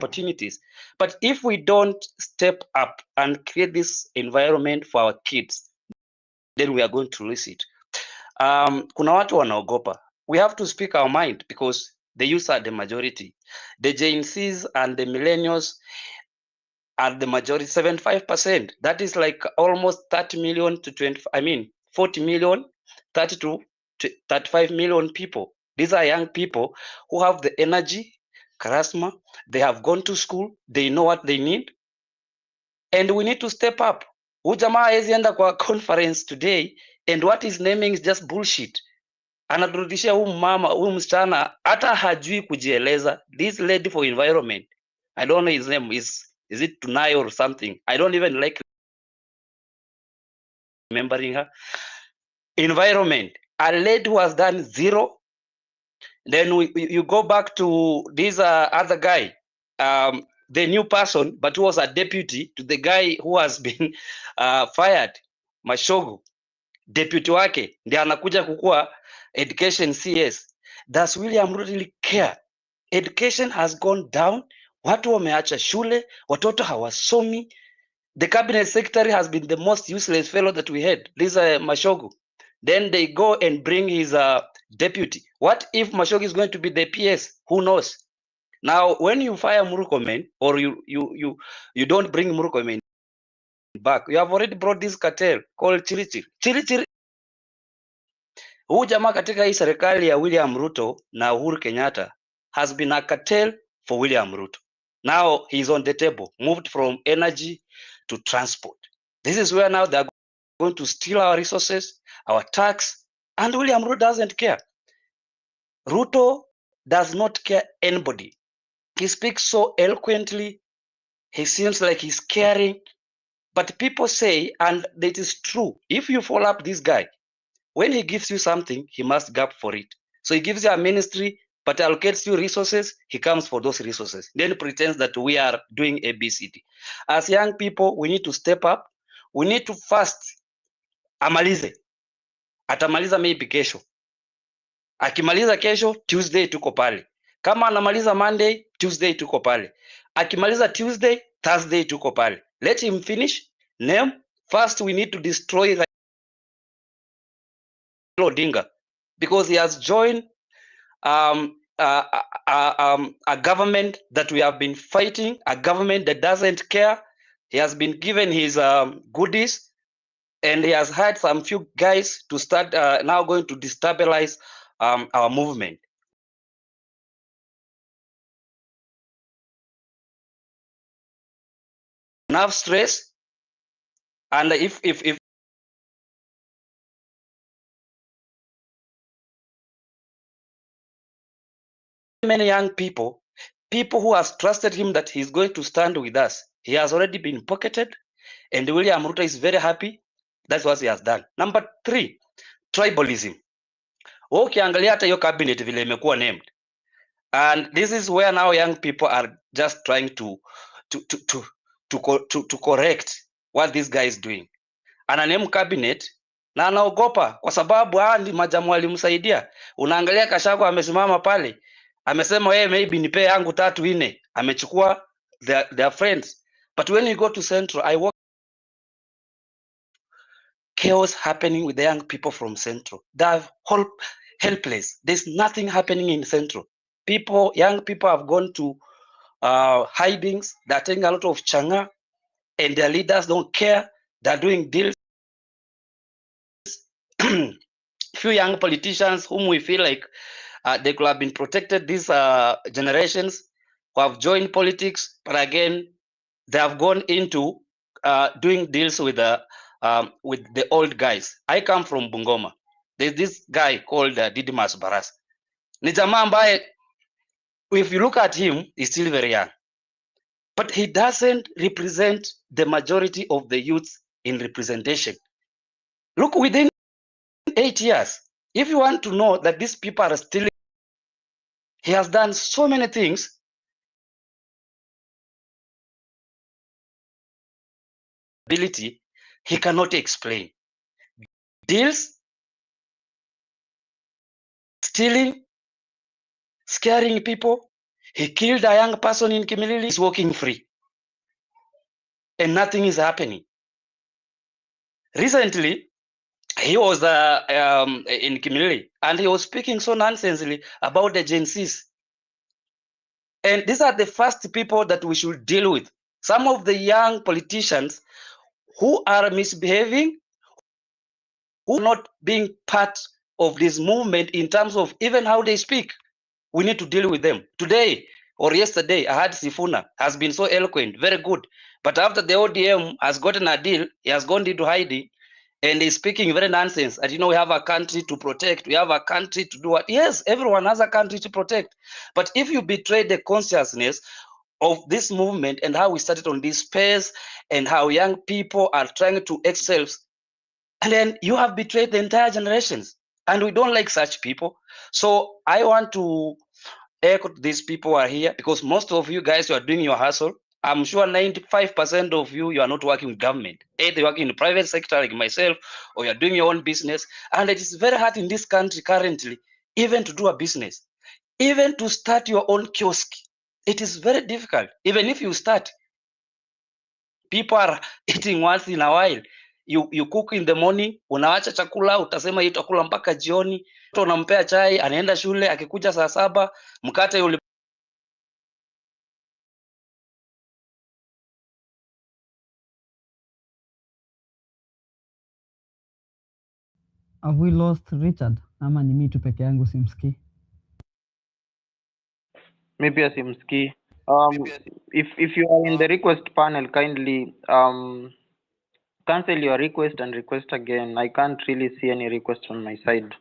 opportunities. But if we don't step up and create this environment for our kids, then we are going to lose it. Kuna watu wanaogopa. We have to speak our mind because the youth are the majority. The Gen Zs and the millennials are the majority, 75%. That is like almost 30 million to 40 million, 30 to 35 million people. These are young people who have the energy, charisma, they have gone to school, they know what they need, and we need to step up. Huyu jamaa hawezi enda kwa conference today and what is naming is just bullshit. Anaturudishia huyu mama, huyu msichana hata hajui kujieleza. This lady for environment, I don't know his name, is it Tunai or something? I don't even like remembering her. Environment, a lady who has done zero. Then you go back to this other guy, the new person, but who was a deputy to the guy who has been fired, Mashogu. Deputy wake ndiye anakuja kukua education CS. Does William really care? Education has gone down. Watu wameacha shule, watoto hawasomi. The cabinet secretary has been the most useless fellow that we had, this Mashogu. Then they go and bring his deputy. What if Mashogu is going to be the PS? Who knows? Now, when you fire Murkomen or you don't bring Murkomen back, you have already brought this cartel called Chirichiri. Chirichiri. Huyu jamaa katika hii serikali ya William Ruto na Uhuru Kenyatta has been a cartel for William Ruto. Now he's on the table, moved from energy to transport. This is where now they're going to steal our resources, our tax, and William Ruto doesn't care. Ruto does not care anybody. He speaks so eloquently. He seems like he's caring. But people say, and it is true, if you follow up this guy, when he gives you something, he must gap for it. So he gives you a ministry, but allocates you resources, he comes for those resources. Then pretends that we are doing ABCD. As young people, we need to step up. We need to first amalize. Atamaliza maybe kesho. Akimaliza kesho, Tuesday tuko pale. Kama anamaliza Monday, Tuesday tuko pale. Akimaliza Tuesday, Thursday tuko pale. Let him finish. Name. First, we need to destroy Odinga because he has joined a government that we have been fighting, a government that doesn't care. He has been given his goodies, and he has hired some few guys to start now going to destabilize our movement. Enough stress, and if many young people who has trusted him that he's going to stand with us, he has already been pocketed, and William Ruto is very happy. That's what he has done. Number 3, tribalism. Ukiangalia hata hiyo cabinet vile imekuwa named, and this is where now young people are just trying to correct what this guy is doing. Ana name cabinet na anaogopa kwa sababu ndi majamu alimsaidia. Unaangalia Kashago amesimama pale, amesema wewe maybe nipe yangu 3 4, amechukua their friends. But when you go to Central, I walk chaos happening with the young people from Central. They're helpless. There's nothing happening in Central. Young people have gone to hidings. They're taking a lot of changa, and their leaders don't care. They're doing deals. Few young politicians whom we feel like they could have been protected, these generations who have joined politics, but again, they have gone into doing deals with the old guys. I come from Bungoma. There's this guy called Didmas Baras. Ni jamaa ambaye, if you look at him, he's still very young. But he doesn't represent the majority of the youth in representation. Look, within 8 years, if you want to know that these people are still, he has done so many things. Ability, he cannot explain. Deals, stealing, scaring people. He killed a young person in Kimilili. He's walking free. And nothing is happening. Recently, he was in Kimilili, and he was speaking so nonsensely about the Gen Zs. And these are the first people that we should deal with. Some of the young politicians who are misbehaving, who are not being part of this movement in terms of even how they speak. We need to deal with them. Today or yesterday, I heard Sifuna has been so eloquent, very good. But after the ODM has gotten a deal, he has gone into hiding and he's speaking very nonsense. And we have a country to protect. We have a country to do what? Yes, everyone has a country to protect. But if you betray the consciousness of this movement and how we started on this space and how young people are trying to excel, and then you have betrayed the entire generations. And we don't like such people. So I want to echo these people are here because most of you guys, you are doing your hustle. I'm sure 95% of you, you are not working with government. Either working in the private sector like myself, or you're doing your own business. And it is very hard in this country currently, even to do a business, even to start your own kiosk. It is very difficult. Even if you start, people are eating once in a while. You cook in the morning, unaacha chakula, utasema hii utakula mpaka jioni. Unampea chai, anaenda shule, akikuja saa 7, mkate ule. Have we lost Richard? Ama ni mimi tu peke yangu simsikii? Maybe asimsikii. If you are in the request panel, kindly cancel your request and request again. I can't really see any request on my side.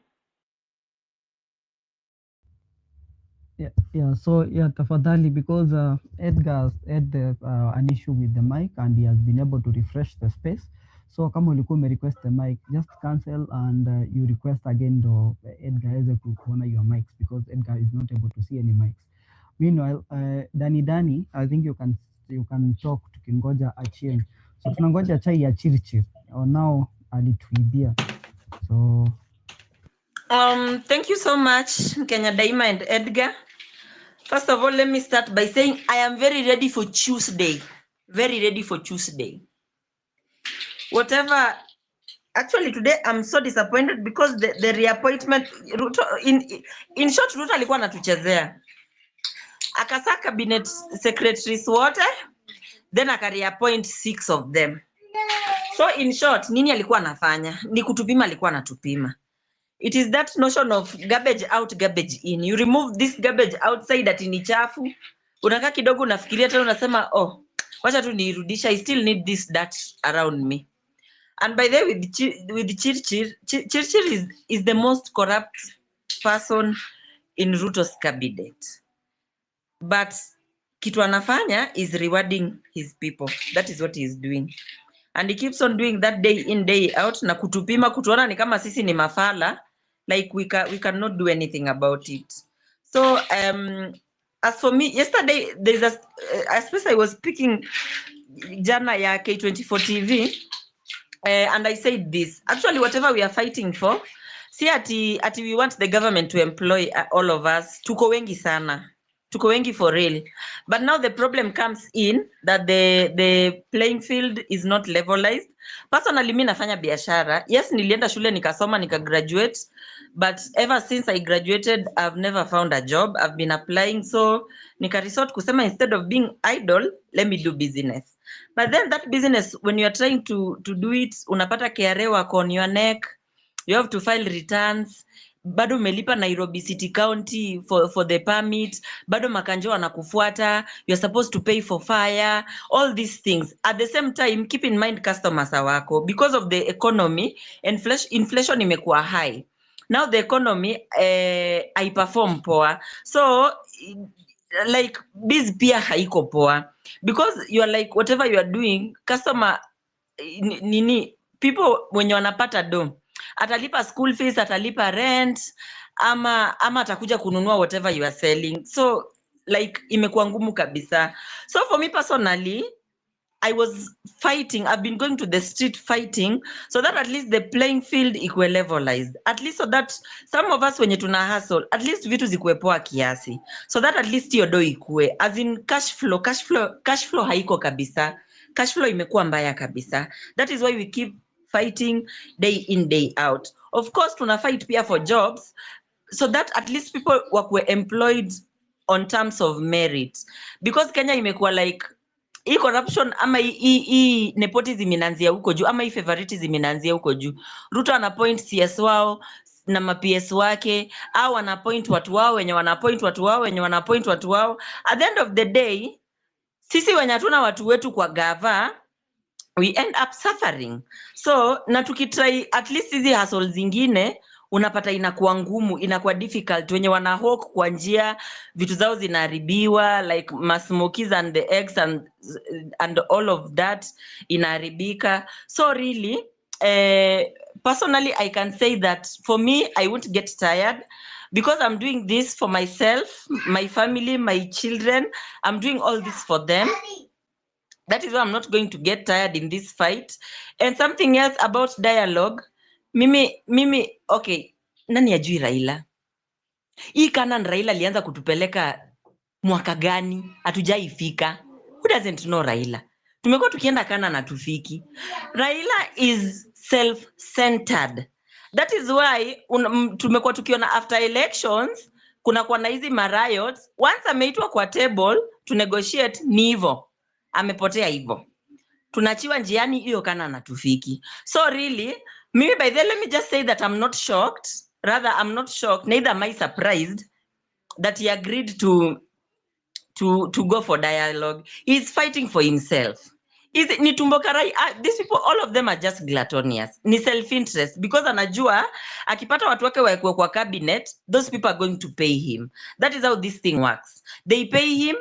Yeah. So tafadhali, because Edgar had an issue with the mic and he has been able to refresh the space. So kama ulikuwa request the mic, just cancel and you request again to Edgar aweze kuona your mics, because Edgar is not able to see any mics. Meanwhile, Dani, I think you can talk, tukingoja achie. So tunangoja chai ya Chirchir. Now alituibia. So thank you so much, Kenya Daima and Edgar. First of all, let me start by saying I am very ready for Tuesday. Very ready for Tuesday. Whatever. Actually, today I'm so disappointed because the reappointment, Ruto, in short, Ruto alikuwa anatuchezea. Akasa cabinet secretaries wote, then akareappoint 6 of them. So in short, nini alikuwa anafanya? Ni kutupima alikuwa anatupima. It is that notion of garbage out, garbage in. You remove this garbage outside that ni chafu. Unakaa kidogo unafikiria tena unasema, oh, wacha tu nirudisha, I still need this, that around me. And by the way, with Chirchir is the most corrupt person in Ruto's cabinet. But kitu anafanya is rewarding his people. That is what he is doing. And he keeps on doing that day in, day out. Na kutupima, kutuona ni kama sisi ni mafala. Like we cannot do anything about it. So as for me, yesterday there's a space I was speaking jana ya K24 TV, and I said this. Actually, whatever we are fighting for, see ati we want the government to employ all of us. Tuko wengi sana. Tuko wengi for real. But now the problem comes in that the playing field is not levelized. Personally, mimi nafanya biashara. Yes, nilienda shule nikasoma nikagraduate, but ever since I graduated, I've never found a job. I've been applying, so nika-resort kusema instead of being idle, let me do business. But then that business, when you are trying to do it, unapata KRA wako on your neck. You have to file returns. Bado umelipa Nairobi City County for the permit. Bado makanjo wanakufuata. You're supposed to pay for fire. All these things. At the same time, keep in mind customers wako. Because of the economy, inflation imekuwa high. Now the economy, I perform poa. So, like, biz pia haiko poa. Because you are like, whatever you are doing, customer, people when wanapata do, atalipa school fees, atalipa rent, ama atakuja kununua whatever you are selling. So like imekuwa ngumu kabisa. So for me personally, I was fighting. I've been going to the street fighting so that at least the playing field equal levelized. At least so that some of us wenye tuna hustle, at least vitu zikuwe poa kiasi. So that at least hiyo do ikue. As in cash flow haiko kabisa. Cash flow imekuwa mbaya kabisa. That is why we keep fighting day in, day out. Of course, tuna fight pia for jobs so that at least people were employed on terms of merit. Because Kenya imekuwa like hii corruption ama hii nepotism inaanzia huko juu ama hii favoritism inaanzia huko juu. Ruto anapoint CS wao na ma-PS wake au anapoint watu wao wenye wanapoint watu wao wenye wanapoint watu wao. At the end of the day, sisi wenye hatuna watu wetu kwa gava, we end up suffering. So na tukitry at least hizi hustle zingine unapata inakuwa ngumu, inakuwa difficult. Wenye wana hawk kwa njia vitu zao zinaharibiwa, like smokies and the eggs and all of that inaharibika. So really personally I can say that for me I won't get tired because I'm doing this for myself, my family, my children. I'm doing all this for them. That is why I'm not going to get tired in this fight. And something else about dialogue. Mimi, okay, nani ajui Raila? Hii Kanan Raila alianza kutupeleka mwaka gani? Hatujaifika. Who doesn't know Raila? Tumekuwa tukienda Kanan hatufiki. Raila is self-centered. That is why tumekuwa tukiona after elections, kuna kwa na hizi mariots. Once ameitwa kwa table to negotiate ni hivyo. Amepotea hivyo. Tunachiwa njiani hiyo Kanan hatufiki. So really, maybe by then let me just say that I'm not shocked. Rather, I'm not shocked. Neither am I surprised that he agreed to go for dialogue. He's fighting for himself. Ni tumbo karai, these people, all of them are just gluttonous. Ni self-interest. Because anajua, akipata watu wake waekwe kwa cabinet, those people are going to pay him. That is how this thing works. They pay him,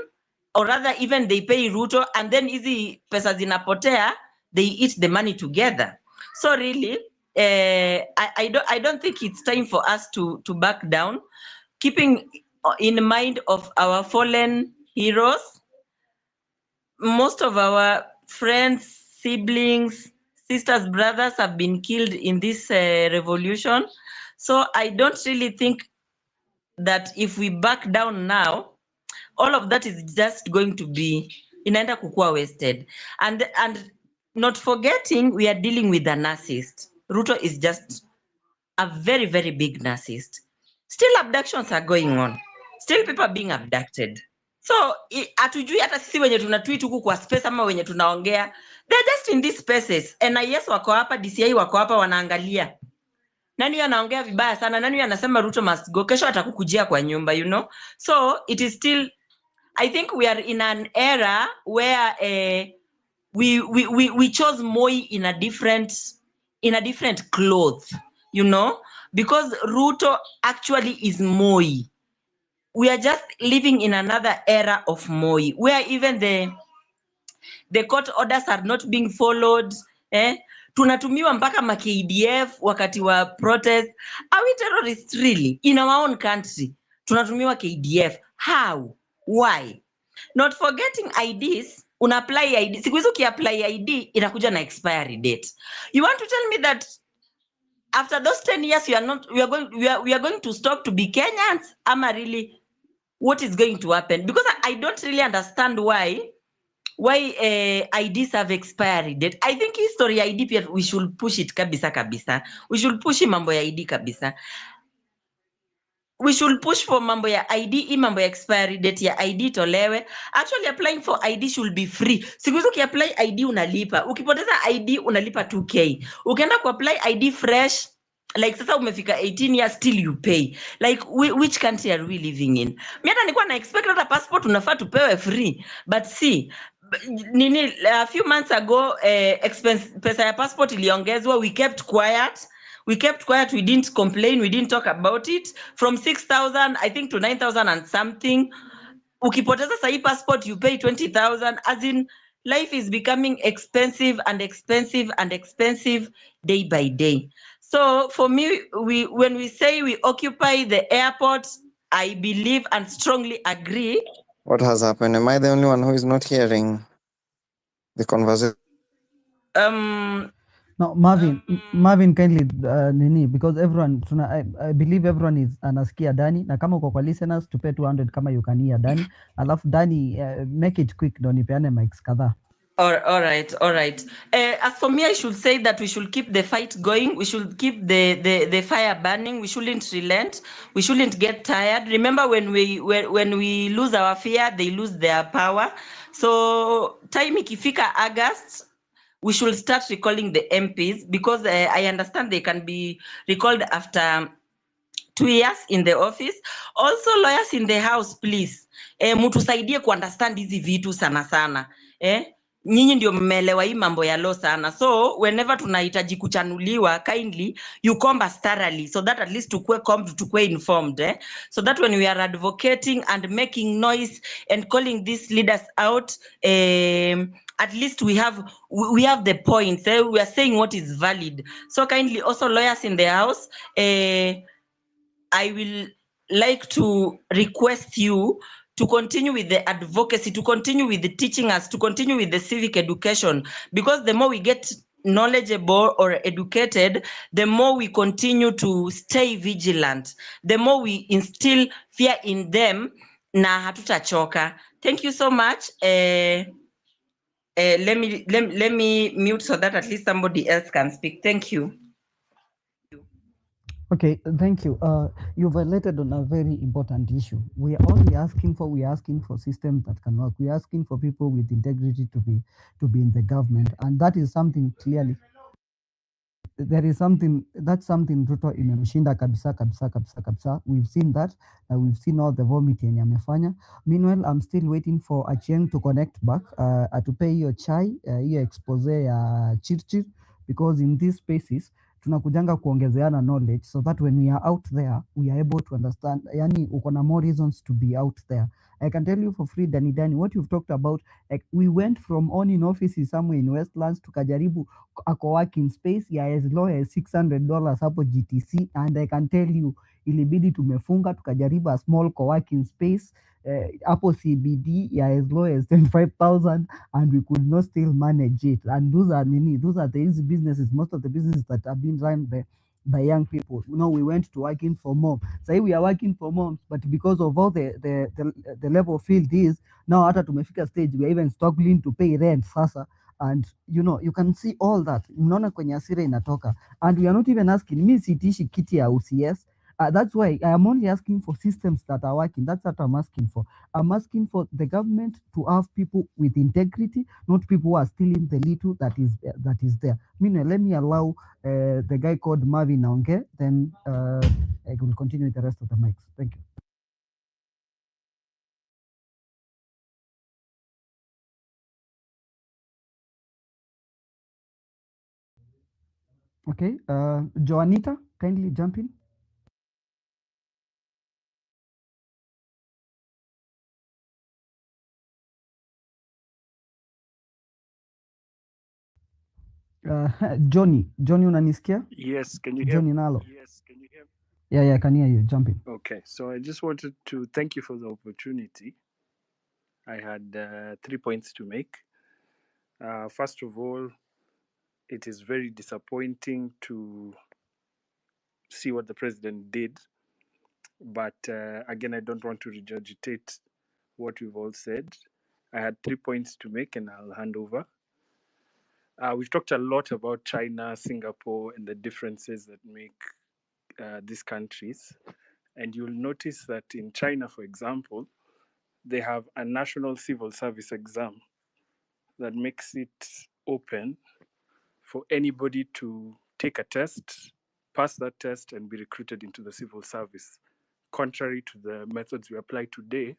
or rather even they pay Ruto, and then hizi pesa zinapotea, they eat the money together. So really, I don't think it's time for us to back down. Keeping in mind of our fallen heroes, most of our friends, siblings, sisters, brothers have been killed in this revolution. So I don't really think that if we back down now, all of that is just going to be inaenda kukua wasted. And not forgetting, we are dealing with a narcissist. Ruto is just a very, very big narcissist. Still abductions are going on. Still people are being abducted. So atujui hata sisi wenye tunatweet huku kwa space ama wenye tunaongea, they're just in these spaces. NIS wako hapa, DCI wako hapa wanaangalia. Nani anaongea vibaya sana? Nani anasema Ruto must go? Kesho atakukujia kwa nyumba, you know? So it is still, I think we are in an era where we chose Moi in a different cloth, you know, because Ruto actually is Moi. We are just living in another era of Moi, where even the court orders are not being followed. Tunatumiwa mpaka ma KDF wakati wa protest. Are we terrorists really in our own country? Tunatumiwa KDF. How? Why? Not forgetting IDs, apply ID. Siku hizo ukiapply ID inakuja na expiry date. You want to tell me that after those 10 years we are going to stop to be Kenyans? Ama really, what is going to happen? Because I don't really understand why IDs have expiry date. I think history ID we should push it kabisa. We should push mambo ya ID kabisa. We should push for mambo ya ID, mambo ya expiry date ya ID tolewe. Actually applying for ID should be free. Siku hizo ukiapply ID unalipa. Ukipoteza ID unalipa 2K. Ukienda kuapply ID fresh, like sasa umefika 18 years, still you pay. Like which country are we living in? Mimi hata nilikuwa na expect hata passport unafaa tupewe free. But see, a few months ago pesa ya passport iliongezwa. We kept quiet. We didn't complain, we didn't talk about it. From 6,000 I think to 9,000 and something. Ukipoteza sahi passport you pay 20,000. As in, life is becoming expensive day by day. So for me, when we say we occupy the airport, I believe and strongly agree. What has happened? Am I the only one who is not hearing? the conversation. No, Marvin kindly nini, because everyone I believe everyone is anasikia Dani, na kama uko kwa listeners tupe 200 kama you can hear Dani, alafu Dani make it quick ndo nipeane mics kadhaa. All right. As for me, I should say that we should keep the fight going. We should keep the fire burning. We shouldn't relent. We shouldn't get tired. Remember, when we lose our fear, they lose their power. So time ikifika August, we should start recalling the MPs, because I understand they can be recalled after 2 years in the office. Also, lawyers in the house, please, mutusaidie kuunderstand hizi vitu sana. Nyinyi ndio mmeelewa hii mambo ya law sana. So whenever tunahitaji kuchanuliwa, kindly you comb us thoroughly, so that at least tukue combed, tukue informed, so that when we are advocating and making noise and calling these leaders out, at least we have the points, we are saying what is valid. So kindly, also lawyers in the house, I will like to request you to continue with the advocacy, to continue with the teaching us, to continue with the civic education, because the more we get knowledgeable or educated, the more we continue to stay vigilant, the more we instill fear in them, na hatutachoka. Thank you so much. Let me mute so that at least somebody else can speak. Thank you. Okay, thank you. You've highlighted on a very important issue. We are asking for systems that can work. We're asking for people with integrity to be in the government, and that is something clearly. That's something Ruto imemshinda kabisa. We've seen that. We've seen all the vomit yenye amefanya. Meanwhile, I'm still waiting for Achieng to connect back, atupe hiyo chai, hiyo expose ya Chirchir, because in these spaces tunakujanga kuongezeana knowledge, so that when we are out there we are able to understand. Yani uko na more reasons to be out there. I can tell you for free, Dani, what you've talked about, like we went from owning offices somewhere in Westlands tukajaribu a co-working space ya as low as $600 hapo GTC, and I can tell you ilibidi tumefunga tukajaribu a small co-working space hapo CBD ya as low as 25,000, and we could not still manage it. And those are the easy businesses, most of the businesses that have been run by young people. We went to working for mom. Say we are working for moms, but because of all the level field is now, hata tumefika stage we are even struggling to pay rent sasa. And you can see all that. Mnaona kwenye hasira inatoka, and we are not even asking. Me sitishi kiti ya UCS. That's why I am only asking for systems that are working. That's what I'm asking for. I'm asking for the government to have people with integrity, not people who are stealing the little that is there. Meanwhile, let me allow the guy called Marvin Naonge, then I will continue with the rest of the mics. Thank you. Okay, Joanita, kindly jump in. Johnny, unanisikia? Yes, can you hear Johnny me? Nalo. Yes, can you hear me? Yeah, I can hear you. Jump in. Okay, so I just wanted to thank you for the opportunity. I had 3 points to make. First of all, it is very disappointing to see what the president did. But again, I don't want to regurgitate what we've all said. I had 3 points to make, and I'll hand over. We've talked a lot about China, Singapore, and the differences that make these countries. And you'll notice that in China, for example, they have a national civil service exam that makes it open for anybody to take a test, pass that test, and be recruited into the civil service, contrary to the methods we apply today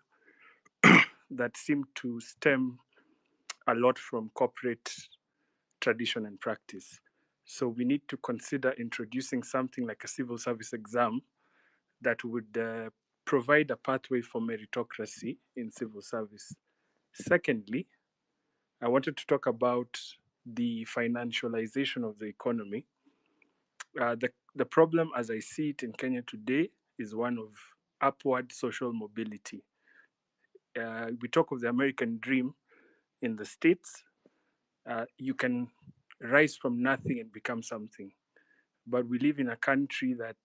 that seem to stem a lot from corporate tradition and practice. So we need to consider introducing something like a civil service exam that would provide a pathway for meritocracy in civil service. Secondly, I wanted to talk about the financialization of the economy. The problem, as I see it in Kenya today, is one of upward social mobility. We talk of the American dream in the States, you can rise from nothing and become something. But we live in a country that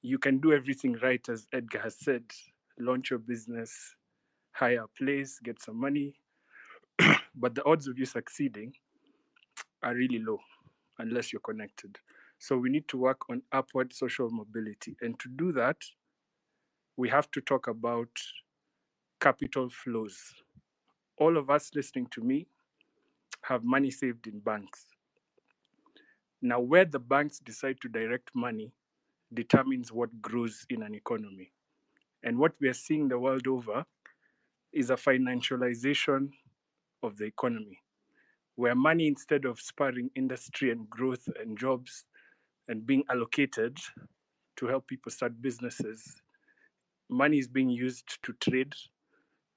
you can do everything right, as Edgar has said, launch your business, hire a place, get some money, but the odds of you succeeding are really low unless you're connected. So we need to work on upward social mobility. And to do that, we have to talk about capital flows. All of us listening to me have money saved in banks. Now, where the banks decide to direct money determines what grows in an economy. And what we are seeing the world over is a financialization of the economy, where money, instead of spurring industry and growth and jobs and being allocated to help people start businesses, money is being used to trade,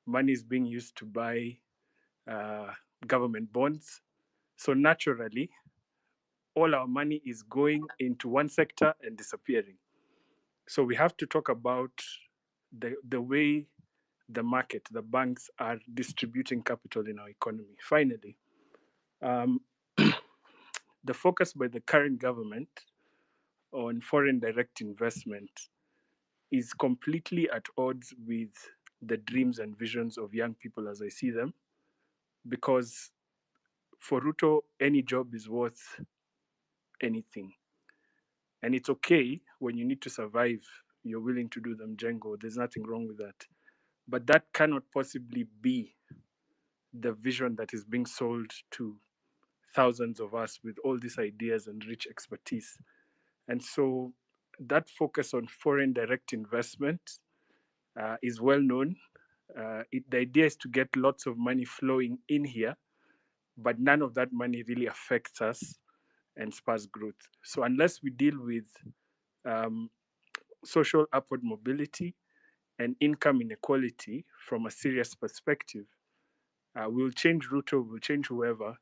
money is being used to buy government bonds. So naturally, all our money is going into one sector and disappearing. So we have to talk about the way the market, the banks are distributing capital in our economy. Finally, the focus by the current government on foreign direct investment is completely at odds with the dreams and visions of young people as I see them, because for Ruto, any job is worth anything. And it's okay when you need to survive, you're willing to do them, Django. There's nothing wrong with that. But that cannot possibly be the vision that is being sold to thousands of us with all these ideas and rich expertise. And so that focus on foreign direct investment is well known. The idea is to get lots of money flowing in here, but none of that money really affects us and spurs growth. So unless we deal with social upward mobility and income inequality from a serious perspective, we'll change Ruto, we'll change whoever,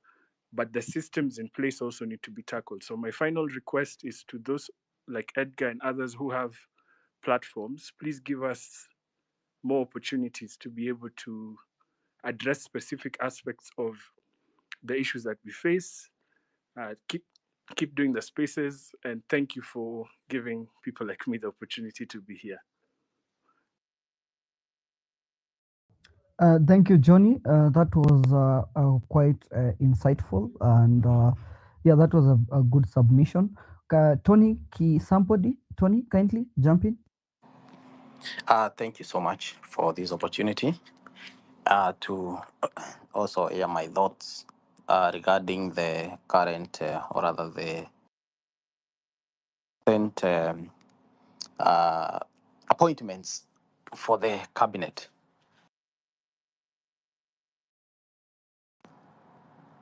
but the systems in place also need to be tackled. So my final request is to those like Edgar and others who have platforms, please give us more opportunities to be able to address specific aspects of the issues that we face. Keep doing the spaces, and thank you for giving people like me the opportunity to be here. Thank you, Johnny. That was quite insightful, and yeah, that was a good submission. Tony, Tony, kindly jump in. Thank you so much for this opportunity to also hear my thoughts regarding the current, or rather the recent appointments for the cabinet.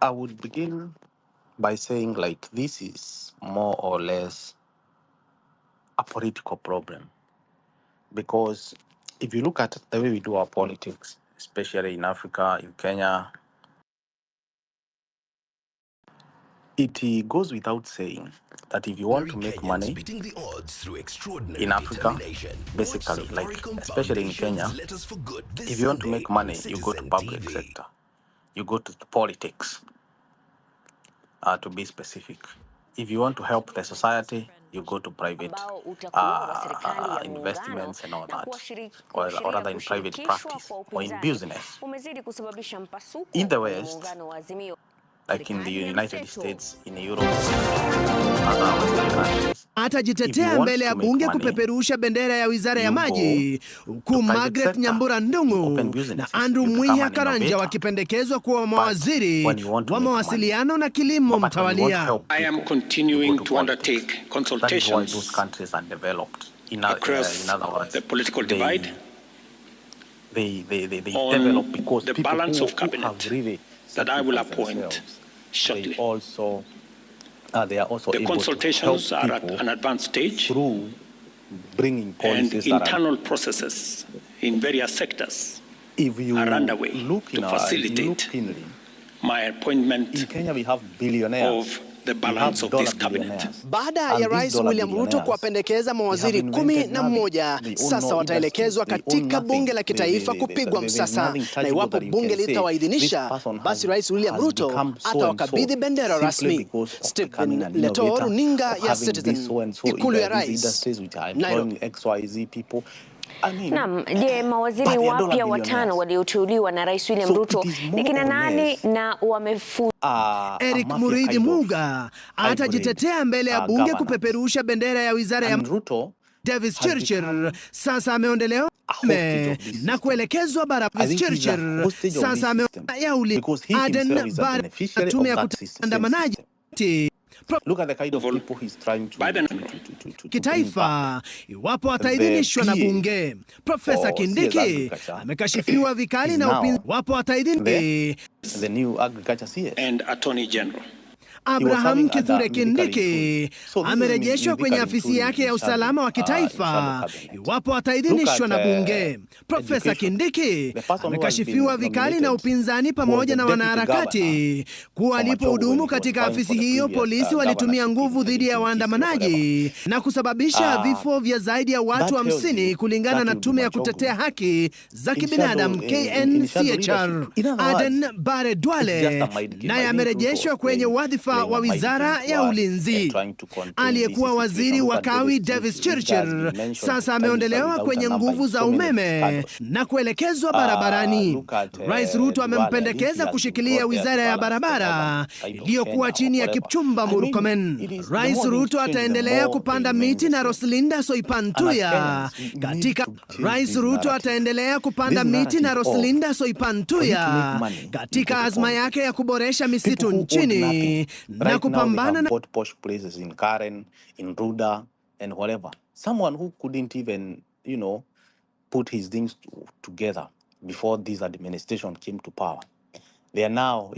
I would begin by saying, like, this is more or less a political problem, because if you look at the way we do our politics, especially in Africa, in Kenya, it goes without saying that if you want to make money in Africa, basically, like especially in Kenya, if you want to make money, you go to public sector, you go to politics, to be specific. If you want to help the society, you go to private investments and all that, or rather in private practice or in business. In the West, like in the United States, in Europe, other Western countries, atajitetea mbele ya bunge kupeperusha bendera ya wizara ya maji, huku Margaret Nyambura Ndung'u na Andrew Mwiya Karanja wakipendekezwa kuwa mawaziri wa mawasiliano na kilimo mtawalia. I am continuing to undertake consultations across the political divide on the balance of cabinet that I will appoint shortly. They are also the consultations are at an advanced stage, through bringing policies, and internal processes in various sectors are underway to facilitate my appointment in Kenya, we have billionaires of the balance of this cabinet. Baada ya Rais William Ruto kuwapendekeza mawaziri 11, sasa wataelekezwa katika bunge la kitaifa kupigwa msasa, na iwapo bunge litawaidhinisha, basi Rais William Ruto atawakabidhi bendera rasmi. Stephen Leto, runinga ya Citizen, Ikulu ya Rais, Nairobi. Naam, je, mawaziri wapya watano walioteuliwa na Rais William Ruto ni kina nani na wamefu... Eric Muridi Muga atajitetea mbele ya bunge kupeperusha bendera ya wizara ya Davis Chirchir sasa ameondolewa na kuelekezwa barabara. Chirchir sasa ameondolewa Aden Bare tume ya kuandamanaji. Look at the kind of people he's trying to kitaifa iwapo ataidhinishwa na bunge. Profesa Kindiki amekashifiwa vikali na upinzani iwapo ataidhinishwa. The new agriculture CS and Attorney General. Abraham Kithure Kindiki amerejeshwa kwenye afisi yake ya usalama wa kitaifa iwapo ataidhinishwa na bunge. Profesa Kindiki amekashifiwa vikali na upinzani pamoja na wanaharakati kuwa alipohudumu katika afisi hiyo polisi walitumia nguvu dhidi ya waandamanaji na kusababisha vifo vya zaidi ya watu 50 kulingana na tume ya kutetea haki za kibinadamu KNCHR. Aden Bare Duale naye amerejeshwa kwenye wadhifa wa wizara ya ulinzi. Aliyekuwa waziri wa kawi Davis Chirchir sasa ameondolewa kwenye nguvu za umeme na kuelekezwa barabarani. Rais Ruto amempendekeza kushikilia wizara ya barabara iliyokuwa chini ya Kipchumba Murkomen. Rais Ruto ataendelea kupanda miti na Roslinda Soipantuya katika azma yake ya kuboresha misitu nchini na kupambana na posh places in Karen, in Ruda and whatever. Someone who couldn't even, put his things together before this administration came to power. They are now,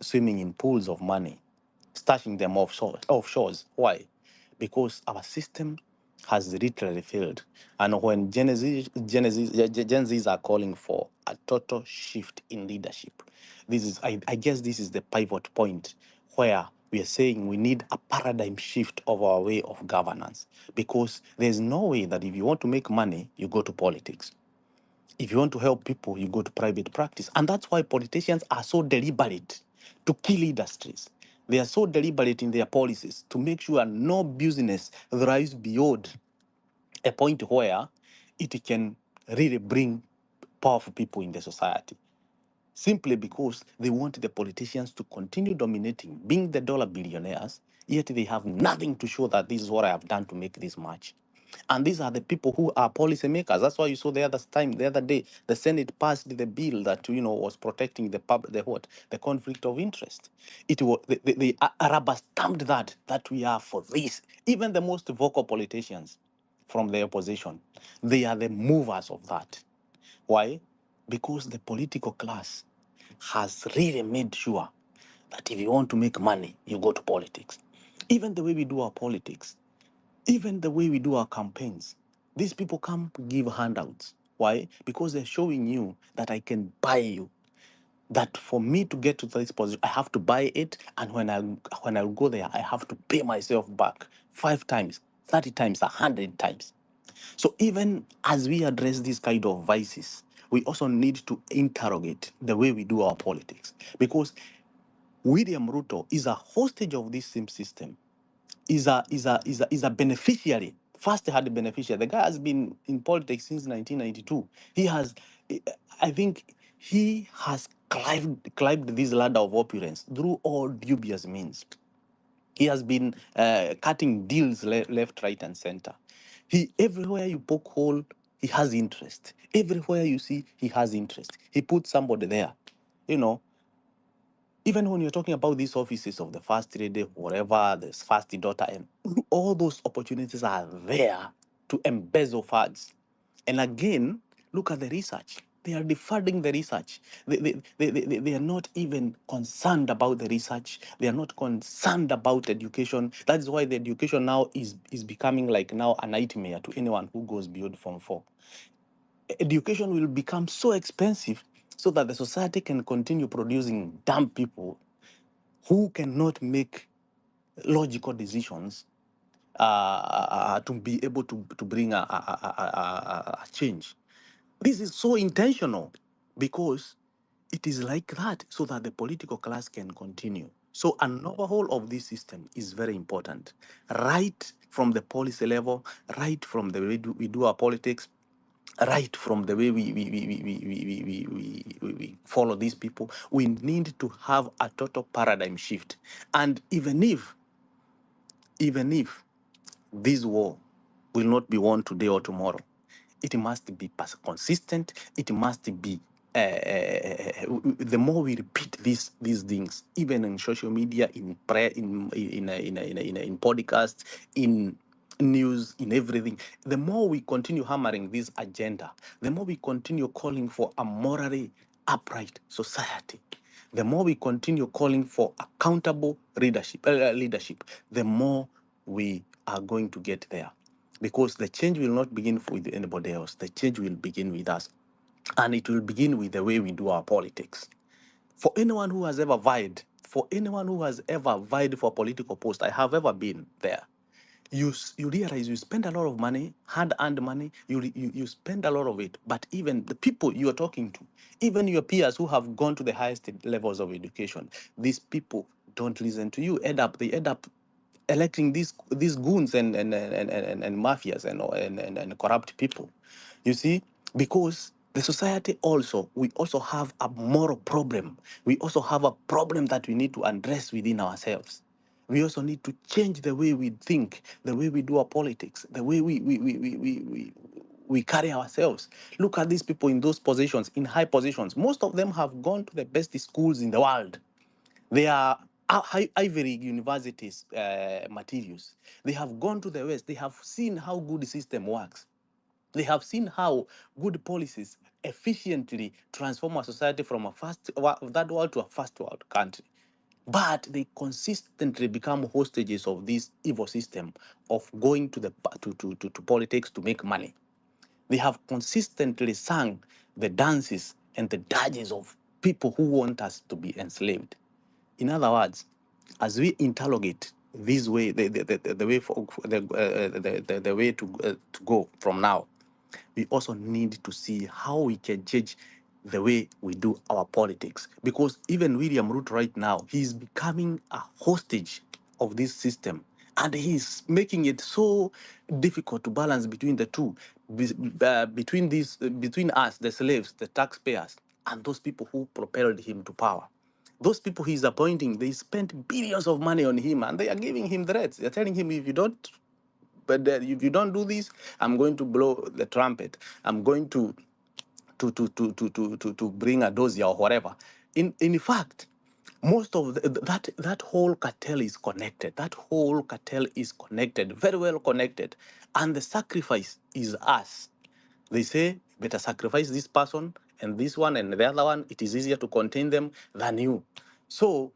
swimming in pools of money, stashing them offshores. Why? Because our system has literally failed. And when Gen Zs are calling for a total shift in leadership, I guess this is the pivot point where we are saying we need a paradigm shift of our way of governance, because there's no way that if you want to make money, you go to politics. If you want to help people, you go to private practice. And that's why politicians are so deliberate to kill industries. They are so deliberate in their policies to make sure no business thrives beyond a point where it can really bring powerful people in the society. Simply because they want the politicians to continue dominating, being the dollar billionaires, yet they have nothing to show that this is what I have done to make this much. And these are the people who are policymakers. That's why you saw the other day, the Senate passed the bill that was protecting the conflict of interest. It was they rubber stamped that we are for this. Even the most vocal politicians from the opposition, they are the movers of that. Why? Because the political class has really made sure that if you want to make money, you go to politics. Even the way we do our politics, even the way we do our campaigns, these people come give handouts. Why? Because they're showing you that I can buy you. That for me to get to this position, I have to buy it, and when I go there, I have to pay myself back 5 times, 30 times, 100 times. So even as we address these kind of vices, we also need to interrogate the way we do our politics, because William Ruto is a hostage of this same system. Is a beneficiary, first-hand beneficiary. The guy has been in politics since 1992. I think he has climbed this ladder of opulence through all dubious means. He has been cutting deals left, right, and center. Everywhere you poke hole, he has interest. Everywhere you see, he has interest. He puts somebody there. Even when you're talking about these offices of the first lady, whatever, the first daughter, and all those opportunities are there to embezzle funds. And again, look at the research. They are defunding the research. They are not even concerned about the research. They are not concerned about education. That's why the education now is becoming like now a nightmare to anyone who goes beyond Form 4. Education will become so expensive so that the society can continue producing dumb people who cannot make logical decisions to be able to bring a change. This is so intentional because it is like that so that the political class can continue. So an overhaul of this system is very important, right from the policy level, right from the way we do our politics, right from the way we follow these people. We need to have a total paradigm shift. And even if this war will not be won today or tomorrow, it must be consistent. It must be the more we repeat these things, even in social media, in prayer, in podcasts, in news, in everything, the more we continue hammering this agenda, the more we continue calling for a morally upright society, the more we continue calling for accountable leadership, the more we are going to get there. Because the change will not begin with anybody else. The change will begin with us. And it will begin with the way we do our politics. For anyone who has ever vied, for a political post, I have ever been there. You realize you spend a lot of money, hard-earned money, you spend a lot of it, but even the people you are talking to, even your peers who have gone to the highest levels of education, these people don't listen to you. They end up electing these goons and mafias and corrupt people. You see, because the society we also have a moral problem. We also have a problem that we need to address within ourselves. We also need to change the way we think, the way we do our politics, the way we carry ourselves. Look at these people in those positions, in high positions. Most of them have gone to the best schools in the world. They are Ivory University's materials. They have gone to the West. They have seen how good the system works. They have seen how good policies efficiently transform a society from a third world to a first world country. But they consistently become hostages of this evil system of going to politics to make money. They have consistently sung the dances and the dirges of people who want us to be enslaved. In other words, as we interrogate this way, the way for the way to go from now, we also need to see how we can change the way we do our politics. Because even William Ruto right now, he's becoming a hostage of this system. And he's making it so difficult to balance between the two, between us, the slaves, the taxpayers, and those people who propelled him to power. Those people he's appointing, they spent billions of money on him, and they are giving him threats. They're telling him, if you don't do this, I'm going to blow the trumpet. I'm going to bring a dossier or whatever. In fact, most of that whole cartel is connected. That whole cartel is connected, very well connected, and the sacrifice is us. They say, better sacrifice this person and this one and the other one. It is easier to contain them than you. So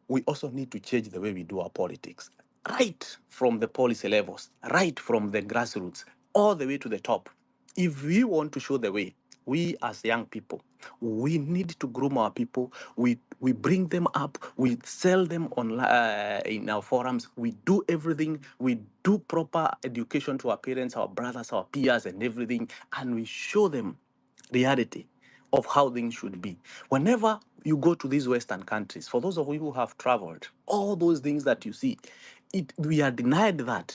we also need to change the way we do our politics, right from the policy levels, right from the grassroots, all the way to the top. If we want to show the way, we as young people, we need to groom our people. We bring them up. We sell them online in our forums. We do everything. We do proper education to our parents, our brothers, our peers, and everything, and we show them reality of how things should be. Whenever you go to these Western countries, for those of you who have traveled, all those things that you see, we are denied that.